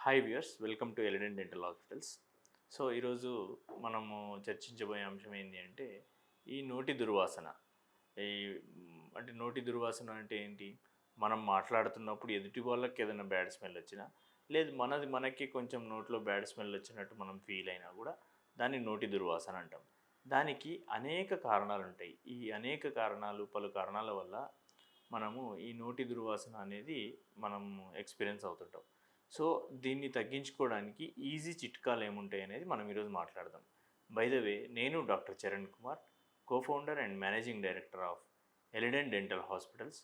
Hi viewers, welcome to Elident dental hospitals. So ఈరోజు మనము చర్చించబోయే అంశం ఏంటి అంటే ఈ నోటి దుర్వాసన. ఈ అంటే నోటి దుర్వాసన అంటే ఏంటి? మనం మాట్లాడుతున్నప్పుడు ఎదుటి వాళ్ళకి ఏదైనా బ్యాడ్ స్మెల్ వచ్చినా, లేదు మనది మనకి కొంచెం నోట్లో బ్యాడ్ స్మెల్ వచ్చినట్టు మనం ఫీల్ అయినా కూడా దాన్ని నోటి దుర్వాసన అంటాం. దానికి అనేక కారణాలు ఉంటాయి. ఈ అనేక కారణాలు, పలు కారణాల వల్ల మనము ఈ నోటి దుర్వాసన అనేది మనం ఎక్స్పీరియన్స్ అవుతుంటాం. సో దీన్ని తగ్గించుకోవడానికి ఈజీ చిట్కాలు ఏముంటాయి అనేది మనం ఈరోజు మాట్లాడదాం. బై ద వే, నేను doctor Charan Kumar, cofounder and managing director of Elident dental hospitals.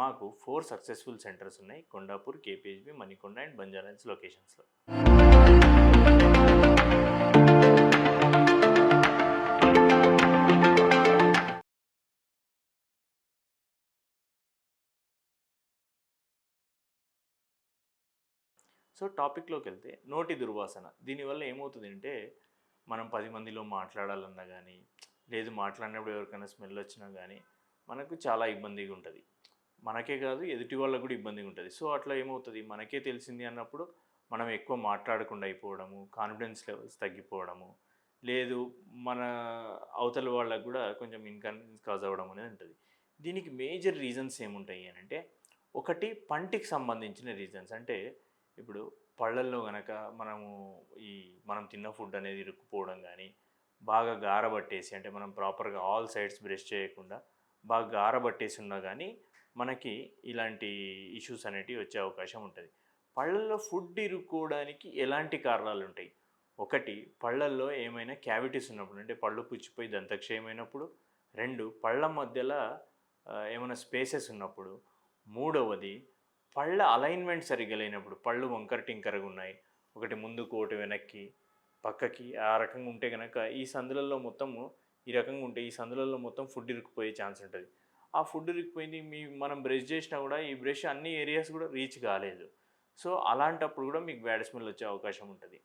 మాకు 4 సక్సెస్ఫుల్ సెంటర్స్ ఉన్నాయి: కొండాపూర్, కేపీహెచ్బి, మణికొండ అండ్ బంజారాహిల్స్ లొకేషన్స్లో. సో టాపిక్లోకి వెళ్తే నోటి దుర్వాసన దీనివల్ల ఏమవుతుందంటే మనం 10 మందిలో మాట్లాడాలన్నా కానీ, లేదు మాట్లాడినప్పుడు ఎవరికైనా స్మెల్ వచ్చినా కానీ మనకు చాలా ఇబ్బందిగా ఉంటుంది. మనకే కాదు, ఎదుటి వాళ్ళకు కూడా ఇబ్బందిగా ఉంటుంది. సో అట్లా ఏమవుతుంది, మనకే తెలిసింది అన్నప్పుడు మనం ఎక్కువ మాట్లాడకుండా అయిపోవడము, కాన్ఫిడెన్స్ లెవెల్స్ తగ్గిపోవడము, లేదు మన అవతల వాళ్ళకు కూడా కొంచెం ఇన్కన్వీనియన్స్ కాజ్ అవ్వడం అనేది ఉంటుంది. దీనికి మేజర్ రీజన్స్ ఏముంటాయి అని అంటే, ఒకటి పంటికి సంబంధించిన రీజన్స్. అంటే ఇప్పుడు పళ్ళల్లో గనక మనము ఈ మనం తిన్న ఫుడ్ అనేది ఇరుక్కుపోవడం కానీ, బాగా గారబట్టేసి, అంటే మనం ప్రాపర్గా ఆల్ సైడ్స్ బ్రష్ చేయకుండా బాగా గారబట్టేసి ఉన్నా కానీ మనకి ఇలాంటి ఇష్యూస్ అనేటివి వచ్చే అవకాశం ఉంటుంది. పళ్ళల్లో ఫుడ్ ఇరుక్కోవడానికి ఎలాంటి కారణాలు ఉంటాయి? ఒకటి, పళ్ళల్లో ఏమైనా క్యావిటీస్ ఉన్నప్పుడు, అంటే పళ్ళు పుచ్చిపోయి దంతక్షయమైనప్పుడు. 2, పళ్ళ మధ్యలో ఏమైనా స్పేసెస్ ఉన్నప్పుడు. మూడవది, పళ్ళ అలైన్మెంట్ సరిగ్గా లేనప్పుడు, పళ్ళు వంకర టింకరగా ఉన్నాయి, ఒకటి ముందుకు ఒకటి వెనక్కి పక్కకి ఆ రకంగా ఉంటే కనుక ఈ సందులలో మొత్తము ఈ రకంగా ఉంటే ఈ సందులలో మొత్తం ఫుడ్ ఇరుక్కుపోయే ఛాన్స్ ఉంటుంది. ఆ ఫుడ్ ఇరుక్కుపోయింది, మనం బ్రష్ చేసినా కూడా ఈ బ్రష్ అన్ని ఏరియాస్ కూడా రీచ్ కాలేదు. సో అలాంటప్పుడు కూడా మీకు బ్యాడ్ స్మెల్ వచ్చే అవకాశం ఉంటుంది.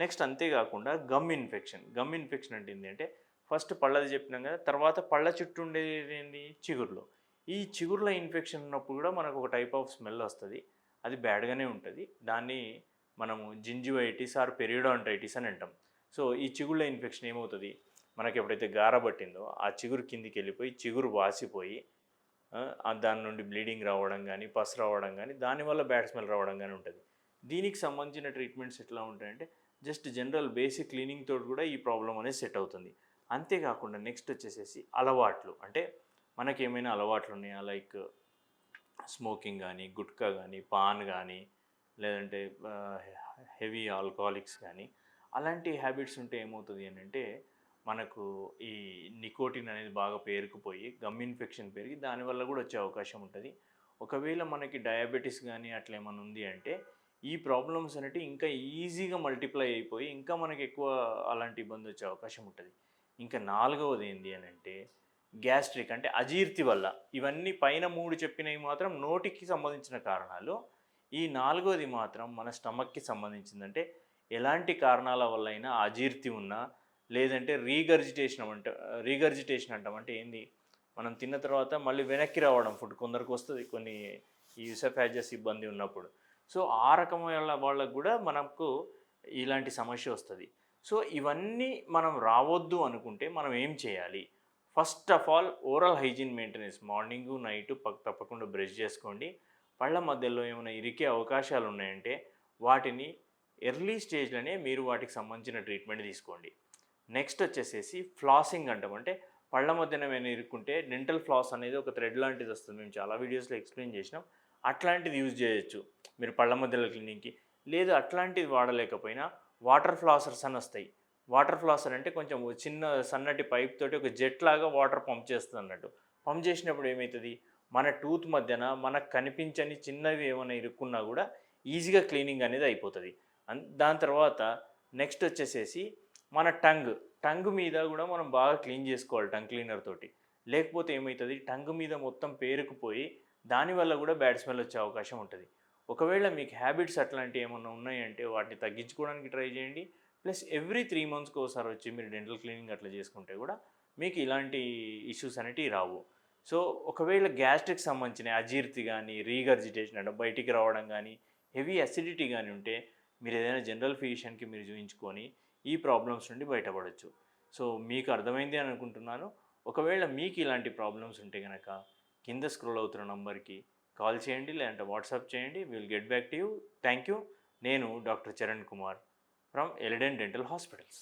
నెక్స్ట్ అంతేకాకుండా గమ్ ఇన్ఫెక్షన్. గమ్ ఇన్ఫెక్షన్ అంటే ఏంటంటే, ఫస్ట్ పళ్ళది చెప్పినాం కదా, తర్వాత పళ్ళ చుట్టూ ఉండేది ఏంటి, చిగుర్లో. ఈ చిగుర్ల ఇన్ఫెక్షన్ ఉన్నప్పుడు కూడా మనకు ఒక టైప్ ఆఫ్ స్మెల్ వస్తుంది. అది బ్యాడ్గానే ఉంటుంది. దాన్ని మనము జింజివైటిస్ ఆర్ పెరియోడాంటైటిస్ అని అంటాం. సో ఈ చిగుళ్ళ ఇన్ఫెక్షన్ ఏమవుతుంది, మనకి ఎప్పుడైతే గారబట్టిందో ఆ చిగురు కిందికి వెళ్ళిపోయి చిగురు వాసిపోయి దాని నుండి బ్లీడింగ్ రావడం కానీ, పస్ రావడం కానీ, దానివల్ల బ్యాడ్ స్మెల్ రావడం కానీ ఉంటుంది. దీనికి సంబంధించిన ట్రీట్మెంట్స్ ఎట్లా ఉంటాయంటే, జస్ట్ జనరల్ బేసిక్ క్లీనింగ్ తోటి కూడా ఈ ప్రాబ్లం అనేది సెట్ అవుతుంది. అంతేకాకుండా నెక్స్ట్ వచ్చేసేసి అలవాట్లు. అంటే మనకి ఏమైనా అలవాట్లు ఉన్నాయా, లైక్ స్మోకింగ్ కానీ, గుట్కా కానీ, పాన్ కానీ, లేదంటే హెవీ ఆల్కహాలిక్స్ కానీ, అలాంటి హ్యాబిట్స్ ఉంటే ఏమవుతుంది అని అంటే, మనకు ఈ నికోటిన్ అనేది బాగా పేరుకుపోయి గమ్ ఇన్ఫెక్షన్ పెరిగి దానివల్ల కూడా వచ్చే అవకాశం ఉంటుంది. ఒకవేళ మనకి డయాబెటీస్ కానీ అట్లా ఏమైనా ఉంది అంటే ఈ ప్రాబ్లమ్స్ అనేవి ఇంకా ఈజీగా మల్టిప్లై అయిపోయి ఇంకా మనకి ఎక్కువ అలాంటి ఇబ్బంది వచ్చే అవకాశం ఉంటుంది. ఇంకా నాలుగవది ఏంటి అని అంటే గ్యాస్ట్రిక్, అంటే అజీర్తి వల్ల. ఇవన్నీ పైన 3 చెప్పినవి మాత్రం నోటికి సంబంధించిన కారణాలు. ఈ నాలుగవది మాత్రం మన స్టమక్కి సంబంధించిందంటే ఎలాంటి కారణాల వల్ల అయినా అజీర్తి ఉన్నా, లేదంటే రీగర్జిటేషన్ అంటాం. అంటే ఏంది, మనం తిన్న తర్వాత మళ్ళీ వెనక్కి రావడం ఫుడ్ కొందరికి వస్తుంది, కొన్ని ఈ యూసోఫాజియస్ ఇబ్బంది ఉన్నప్పుడు. సో ఆ రకమైన వాళ్ళకు కూడా మనకు ఇలాంటి సమస్య వస్తుంది. సో ఇవన్నీ మనం రావద్దు అనుకుంటే మనం ఏం చేయాలి? First of all, oral hygiene maintenance. Morning night తప్పకుండా బ్రష్ చేసుకోండి. పళ్ళ మధ్యలో ఏమైనా ఇరికే అవకాశాలు ఉన్నాయంటే వాటిని ఎర్లీ స్టేజ్లోనే మీరు వాటికి సంబంధించిన ట్రీట్మెంట్ తీసుకోండి. నెక్స్ట్ వచ్చేసేసి ఫ్లాసింగ్ అంటాం. అంటే పళ్ళ మధ్యన ఏమైనా ఇరుక్కుంటే డెంటల్ ఫ్లాస్ అనేది ఒక థ్రెడ్ లాంటిది వస్తుంది, మేము చాలా వీడియోస్లో ఎక్స్ప్లెయిన్ చేసినాం. అట్లాంటిది యూజ్ చేయొచ్చు మీరు పళ్ళ మధ్యలో క్లీనింగ్కి. లేదు అట్లాంటిది వాడలేకపోయినా వాటర్ ఫ్లాసర్స్ అని వస్తాయి. వాటర్ ఫ్లాసర్ అంటే కొంచెం చిన్న సన్నటి పైప్ తోటి ఒక జెట్ లాగా వాటర్ పంప్ చేస్తుంది అన్నట్టు. పంప్ చేసినప్పుడు ఏమవుతుంది, మన టూత్ మధ్యన మనకు కనిపించని చిన్నవి ఏమైనా ఇరుక్కున్నా కూడా ఈజీగా క్లీనింగ్ అనేది అయిపోతుంది. దాని తర్వాత నెక్స్ట్ వచ్చేసేసి మన టంగ్ మీద కూడా మనం బాగా క్లీన్ చేసుకోవాలి టంగ్ క్లీనర్ తోటి. లేకపోతే ఏమవుతుంది, టంగ్ మీద మొత్తం పేరుకుపోయి దానివల్ల కూడా బ్యాడ్ స్మెల్ వచ్చే అవకాశం ఉంటుంది. ఒకవేళ మీకు హ్యాబిట్స్ అట్లాంటివి ఏమన్నా ఉన్నాయంటే వాటిని తగ్గించుకోవడానికి ట్రై చేయండి. ప్లస్ ఎవ్రీ 3 మంత్స్కి ఒకసారి వచ్చి మీరు డెంటల్ క్లీనింగ్ అట్లా చేసుకుంటే కూడా మీకు ఇలాంటి ఇష్యూస్ అనేటివి రావు. సో ఒకవేళ గ్యాస్ట్రిక్ సంబంధించిన అజీర్తి కానీ, రీగర్జిటేషన్ అంటే బయటికి రావడం కానీ, హెవీ అసిడిటీ కానీ ఉంటే మీరు ఏదైనా జనరల్ ఫిజిషియన్కి మీరు చూపించుకొని ఈ ప్రాబ్లమ్స్ నుండి బయటపడవచ్చు. సో మీకు అర్థమైంది అని అనుకుంటున్నాను. ఒకవేళ మీకు ఇలాంటి ప్రాబ్లమ్స్ ఉంటే కనుక కింద స్క్రోల్ అవుతున్న నంబర్కి కాల్ చేయండి, లేదంటే వాట్సాప్ చేయండి. Will get back to you. Thank you. నేను doctor Charan Kumar from Elident dental hospitals.